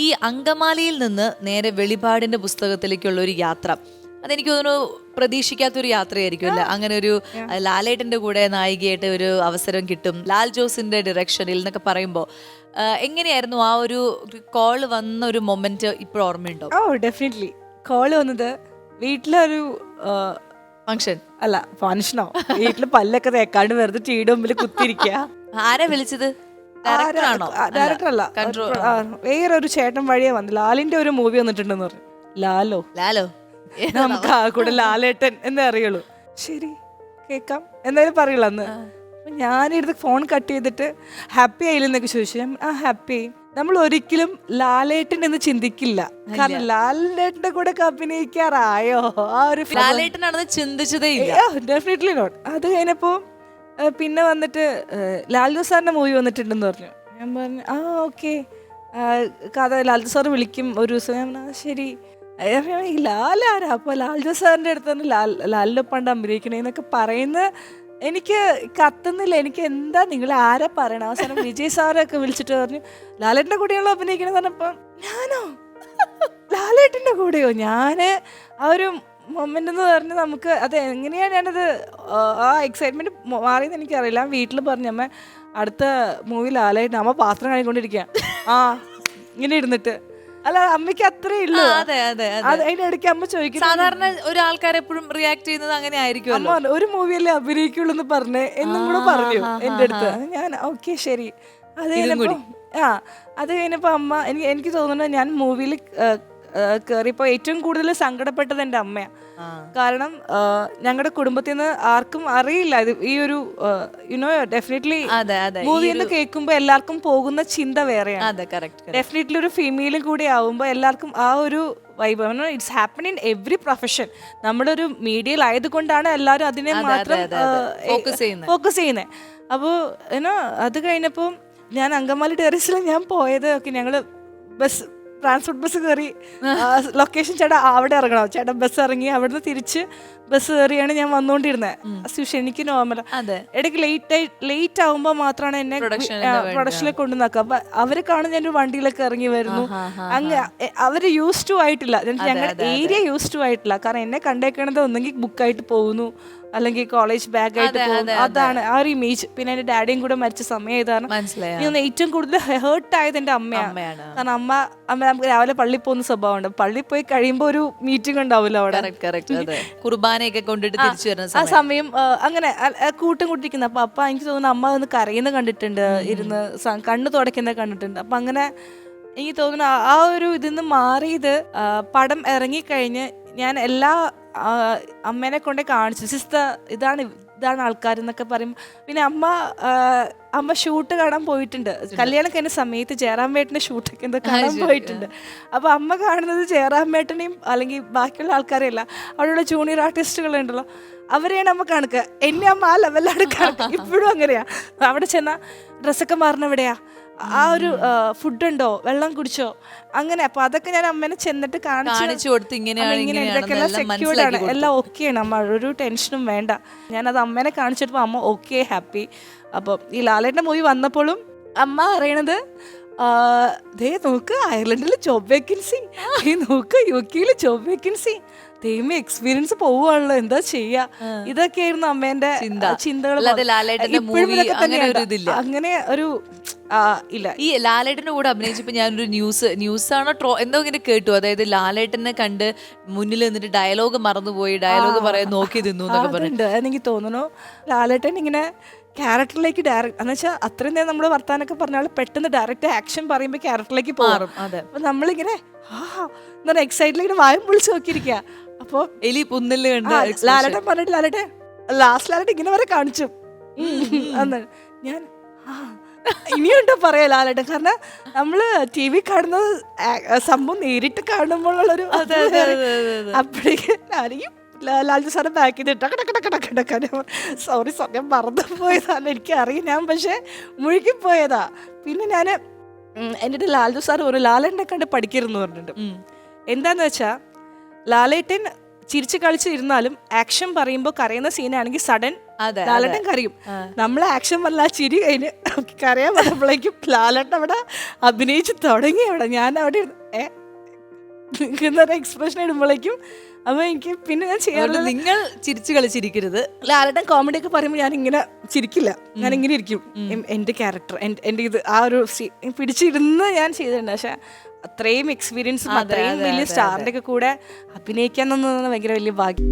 ഈ അങ്കമാലിയിൽ നിന്ന് നേരെ വെളിപാടിന്റെ പുസ്തകത്തിലേക്കുള്ള ഒരു യാത്ര, അതെനിക്ക് തോന്നുന്നു പ്രതീക്ഷിക്കാത്തൊരു യാത്രയായിരിക്കും അല്ലേ? അങ്ങനെ ഒരു ലാലേട്ടന്റെ കൂടെ നായികയായിട്ട് ഒരു അവസരം കിട്ടും, ലാൽ ജോസിന്റെ ഡയറക്ഷനിൽ എന്നൊക്കെ പറയുമ്പോൾ എങ്ങനെയായിരുന്നു ആ ഒരു കോള് വന്ന ഒരു മൊമെന്റ് ഇപ്പോൾ ഓർമ്മയുണ്ടോ? ഓ ഡെഫിനറ്റ്ലി. കോള് വന്നത് വീട്ടിലൊരു ഫംഗ്ഷൻ അല്ല, ഫംഗ്ഷനോ, വീട്ടില് പല്ലൊക്കെ തേക്കാണ്ട് വെറുതെ ടിവിയുടെ മുമ്പിൽ കുത്തിരിക്കുക. ആരാ വിളിച്ചത്? ഡയറക്ടറാണോ? ഡയറക്ടർ അല്ല, വേറൊരു ചേട്ടൻ വഴിയെ വന്നു. ലാലിന്റെ ഒരു മൂവി വന്നിട്ടുണ്ടെന്ന് പറഞ്ഞു. ലാലോ ലാലോ നമുക്ക് ആ കൂടെ ലാലേട്ടൻ എന്നേ അറിയുള്ളൂ. ശരി കേക്കാം എന്തായാലും പറയുള്ളൂ. അന്ന് ഞാനിരുന്ന് ഫോൺ കട്ട് ചെയ്തിട്ട് ഹാപ്പി ആയില്ലെന്നൊക്കെ ചോദിച്ചു. ഞാൻ ഹാപ്പി. നമ്മൾ ഒരിക്കലും ലാലേട്ടൻ എന്ന് ചിന്തിക്കില്ല, കാരണം ലാലേട്ടന്റെ കൂടെ അഭിനയിക്കാറായോ ആ ഒരു ലാലേട്ടനാണെന്ന് ചിന്തിച്ചതേ ഇല്ല. Definitely not. അത് കഴിഞ്ഞപ്പോ പിന്നെ വന്നിട്ട് ലാൽജു സാറിന്റെ മൂവി വന്നിട്ടുണ്ടെന്ന് പറഞ്ഞു. ഞാൻ പറഞ്ഞു ഓക്കെ, കഥ ലാൽജു സാർ വിളിക്കും ഒരു ദിവസം. ഞാൻ ശരി. ലാലാരാ? അപ്പോൾ ലാൽജു സാറിന്റെ അടുത്താണ് ലാലിനൊപ്പണ്ട് അഭിനയിക്കണേന്നൊക്കെ പറയുന്ന. എനിക്ക് കത്തുന്നില്ല, എനിക്ക് എന്താ നിങ്ങൾ ആരാ പറയണ. അവസാനം വിജയ് സാറൊക്കെ വിളിച്ചിട്ട് പറഞ്ഞു ലാലേട്ടന്റെ കൂടെയാണല്ലോ അഭിനയിക്കണെന്ന് പറഞ്ഞപ്പോ ഞാനോ ലാലേട്ടന്റെ കൂടെയോ? ഞാന് ആ ഒരു മൊമെന്റ് എന്ന് പറഞ്ഞ് നമുക്ക് അത് എങ്ങനെയാ ഞാനത് ആ എക്സൈറ്റ്മെന്റ് മാറിയെന്ന് എനിക്കറിയില്ല. വീട്ടിൽ പറഞ്ഞമ്മ അടുത്ത മൂവി ലാലേട്ടൻ, അമ്മ പാത്രം കഴിക്കൊണ്ടിരിക്കുക ഇങ്ങനെ ഇരുന്നിട്ട്. അല്ല, അമ്മയ്ക്ക് അത്രേ ഉള്ളൂ. അതിന്റെ ഇടയ്ക്ക് അമ്മ ചോദിക്കും, സാധാരണ ഒരാൾക്കാർ എപ്പോഴും റിയാക്ട് ചെയ്യുന്നത് അങ്ങനെ ആയിരിക്കും. അമ്മ ഒരു മൂവിയല്ലേ അഭിനയിക്കുള്ളൂ എന്ന് പറഞ്ഞേ എന്നും കൂടെ പറഞ്ഞു എന്റെ അടുത്ത്. ഞാൻ ഓക്കെ ശരി. അത് കഴിഞ്ഞപ്പോ അത് കഴിഞ്ഞപ്പോ അമ്മ എനിക്ക് തോന്നുന്നു ഞാൻ മൂവിയിൽ കയറിയപ്പോ ഏറ്റവും കൂടുതൽ സങ്കടപ്പെട്ടത് എൻ്റെ അമ്മയാണ്. കാരണം ഞങ്ങളുടെ കുടുംബത്തിൽ നിന്ന് ആർക്കും അറിയില്ല ഇത് ഈ ഒരു യുനോ ഡെഫിനറ്റ്ലി മൂവി എന്ന് കേൾക്കുമ്പോ എല്ലാവർക്കും പോകുന്ന ചിന്ത വേറെയാണ്. ഡെഫിനറ്റ്ലി ഒരു ഫീമെയിലും കൂടി ആവുമ്പോ എല്ലാവർക്കും ആ ഒരു vibe. It's happen in every profession. നമ്മുടെ ഒരു മീഡിയയിലായതുകൊണ്ടാണ് എല്ലാവരും അതിനെ മാത്രം ഫോക്കസ് ചെയ്യുന്നത്. അപ്പോൾ അത് കഴിഞ്ഞപ്പോൾ ഞാൻ അങ്കമാലി ടെറസിൽ ഞാൻ പോയത് ഞങ്ങള് ബസ് ട്രാൻസ്പോർട്ട് ബസ് കയറി ലൊക്കേഷൻ ചേട്ടാ അവിടെ ഇറങ്ങണം. ചേട്ടാ ബസ് ഇറങ്ങി അവിടുന്ന് തിരിച്ച് ബസ് കയറിയാണ് ഞാൻ വന്നുകൊണ്ടിരുന്നത്. എനിക്ക് നോർമൽ. ഇടയ്ക്ക് ലേറ്റ് ആവുമ്പോൾ മാത്രമാണ് എന്നെ പ്രൊഡക്ഷനിലേക്ക് കൊണ്ടുവന്നാക്കുക. അപ്പൊ അവര് കാണുന്ന ഞാൻ ഒരു വണ്ടിയിലൊക്കെ ഇറങ്ങി വരുന്നു. അവര് യൂസ് ടു ആയിട്ടില്ല, ഞങ്ങളുടെ ഏരിയ യൂസ് ടു ആയിട്ടില്ല. കാരണം എന്നെ കണ്ടേക്കണത് ഒന്നെങ്കിൽ ബുക്കായിട്ട് പോകുന്നു, അല്ലെങ്കിൽ കോളേജ് ബാഗ് ആയിട്ട് പോകുന്നു. അതാണ് ആ ഒരു ഇമേജ്. പിന്നെ എന്റെ ഡാഡിയും കൂടെ മരിച്ച സമയം ഇതാണ്. ഏറ്റവും കൂടുതൽ ഹേർട്ട് ആയത് എന്റെ അമ്മയാണ്. കാരണം അമ്മ നമുക്ക് രാവിലെ പള്ളി പോകുന്ന സ്വഭാവമുണ്ട്. പള്ളി പോയി കഴിയുമ്പോ ഒരു മീറ്റിംഗ് ഉണ്ടാവില്ല അവിടെ, കുർബാനയൊക്കെ കൊണ്ടിട്ട് തിരിച്ചു വരുന്ന ആ സമയം അങ്ങനെ കൂട്ടും കൂട്ടിരിക്കുന്ന. അപ്പൊ എനിക്ക് തോന്നുന്നു അമ്മ ഒന്ന് കരയുന്ന കണ്ടിട്ടുണ്ട്, ഇരുന്ന് കണ്ണ് തുടയ്ക്കുന്ന കണ്ടിട്ടുണ്ട്. അപ്പൊ അങ്ങനെ എനിക്ക് തോന്നുന്നു ആ ഒരു ഇതിന്ന് മാറിയത് പടം ഇറങ്ങിക്കഴിഞ്ഞ് ഞാൻ എല്ലാ അമ്മേനെ കൊണ്ടേ കാണിച്ചു. ഇതാണ് ആൾക്കാരെന്നൊക്കെ പറയും. പിന്നെ അമ്മ ഷൂട്ട് കാണാൻ പോയിട്ടുണ്ട്. കല്യാണം കഴിഞ്ഞ സമയത്ത് ജയറാമേട്ടൻ്റെ ഷൂട്ടൊക്കെ എന്താ കാണാൻ പോയിട്ടുണ്ട്. അപ്പൊ അമ്മ കാണുന്നത് ജയറാമേട്ടനെയും അല്ലെങ്കിൽ ബാക്കിയുള്ള ആൾക്കാരെയല്ല, അവിടെയുള്ള ജൂനിയർ ആർട്ടിസ്റ്റുകളുണ്ടല്ലോ അവരെയാണ് അമ്മ കാണിക്കുക. എന്നെ അമ്മ ആ ലെവലിലാണ് കാണിക്കുക. ഇപ്പോഴും അങ്ങനെയാ. അവിടെ ചെന്നാൽ ഡ്രസ്സൊക്കെ മാറണവിടെയാ, ആ ഒരു ഫുഡ് ഉണ്ടോ, വെള്ളം കുടിച്ചോ, അങ്ങനെ. അപ്പൊ അതൊക്കെ ഞാൻ അമ്മേനെ ചെന്നിട്ട് കാണിച്ചു കൊടുത്ത് ഇതൊക്കെല്ലാം സെക്യൂർഡ് ആണ്, എല്ലാം ഓക്കെയാണ് അമ്മ, ഒരു ടെൻഷനും വേണ്ട. ഞാനത് അമ്മേനെ കാണിച്ചിട്ട് അമ്മ ഓക്കെ ഹാപ്പി. അപ്പോൾ ഈ ലാലേട്ടൻ്റെ മൂവി വന്നപ്പോഴും അമ്മ അറിയണത് ദേ നോക്ക് അയർലൻഡിൽ ജോബ് വേക്കൻസി, നോക്ക് UK ജോബ് വേക്കൻസി, ദൈവമേ എക്സ്പീരിയൻസ് പോവുകയാണല്ലോ, എന്താ ചെയ്യാ. ഇതൊക്കെയായിരുന്നു അമ്മേന്റെ ചിന്തകൾ. അങ്ങനെ ഒരു ഇല്ല. ഈ ലാലേട്ടന്റെ കൂടെ അഭിനയിച്ചപ്പോ ഞാനൊരു ന്യൂസാണോ എന്തോ ഇങ്ങനെ കേട്ടു. അതായത് ലാലേട്ടനെ കണ്ട് മുന്നിൽ നിന്നിട്ട് ഡയലോഗ് മറന്നുപോയി, ഡയലോഗ് പറയാൻ നോക്കി നിന്നു എന്നൊക്കെ പറഞ്ഞിട്ടുണ്ട്. എനിക്ക് തോന്നുന്നു ലാലേട്ടൻ ഇങ്ങനെ ക്യാരക്ടറിലേക്ക് ഡയറക്റ്റ് എന്ന് വെച്ചാൽ അത്രയും നേരം നമ്മൾ വർത്താനൊക്കെ പറഞ്ഞാൽ പെട്ടെന്ന് ഡയറക്റ്റ് ആക്ഷൻ പറയുമ്പോൾ ക്യാരക്ടറിലേക്ക് മാറും. അപ്പൊ നമ്മളിങ്ങനെ എന്താ എക്സൈറ്റിലേക്ക് വായും പൊളിച്ച് നോക്കിയിരിക്കുക. അപ്പൊ എലി പുന്നല് കണ്ട് ലാലേട്ടൻ പറഞ്ഞിട്ട് ലാലേട്ടൻ ഇങ്ങനെ വരെ കാണിച്ചു. ഞാൻ ഇനിയുണ്ടോ പറയാ ലാലേട്ടൻ. കാരണം നമ്മള് TV കാണുന്നത് സംഭവം നേരിട്ട് കാണുമ്പോഴുള്ളൊരു അപ്പോഴേക്കും ലാൽജു സാറ് ബാക്ക് ചെയ്തിട്ട് സോറി ഞാൻ മറന്നു പോയതാണ്, എനിക്കറിയാം. ഞാൻ പക്ഷെ മുഴുകിപ്പോയതാ. പിന്നെ ഞാൻ എൻ്റെ ലാൽജു സാർ ഒരു ലാലേട്ടനെ കണ്ട് പഠിക്കരുതെന്ന് പറഞ്ഞിട്ടുണ്ട്. എന്താന്ന് വെച്ചാൽ ലാലേട്ടൻ ചിരിച്ച് കളിച്ച് ഇരുന്നാലും ആക്ഷൻ പറയുമ്പോൾ കരയുന്ന സീനാണെങ്കിൽ സഡൻ അതെ, ലാലേട്ടൻ കരയും. നമ്മൾ ആക്ഷൻ വല്ല ആ ചിരി കഴിഞ്ഞ് കരയാൻ പറഞ്ഞപ്പോഴേക്കും ലാലേട്ടൻ അവിടെ അഭിനയിച്ച് തുടങ്ങി. അവിടെ ഞാൻ അവിടെ എന്നൊരു എക്സ്പ്രഷൻ ഇടുമ്പോഴേക്കും അപ്പൊ എനിക്ക് പിന്നെ ഞാൻ ചെയ്യാറുള്ളത് നിങ്ങൾ ചിരിച്ചു കളിച്ചിരിക്കരുത്. ലാലേട്ടൻ കോമഡി ഒക്കെ പറയുമ്പോൾ ഞാൻ ഇങ്ങനെ ചിരിക്കില്ല, ഞാൻ ഇങ്ങനെ ഇരിക്കും. എൻ്റെ ക്യാരക്ടർ എൻ്റെ ഇത് ആ ഒരു പിടിച്ചിരുന്ന് ഞാൻ ചെയ്തിട്ടുണ്ട്. പക്ഷെ അത്രയും എക്സ്പീരിയൻസും അത്രയും വലിയ സ്റ്റാറിൻ്റെ ഒക്കെ കൂടെ അഭിനയിക്കാൻ ഭയങ്കര വലിയ ഭാഗ്യം.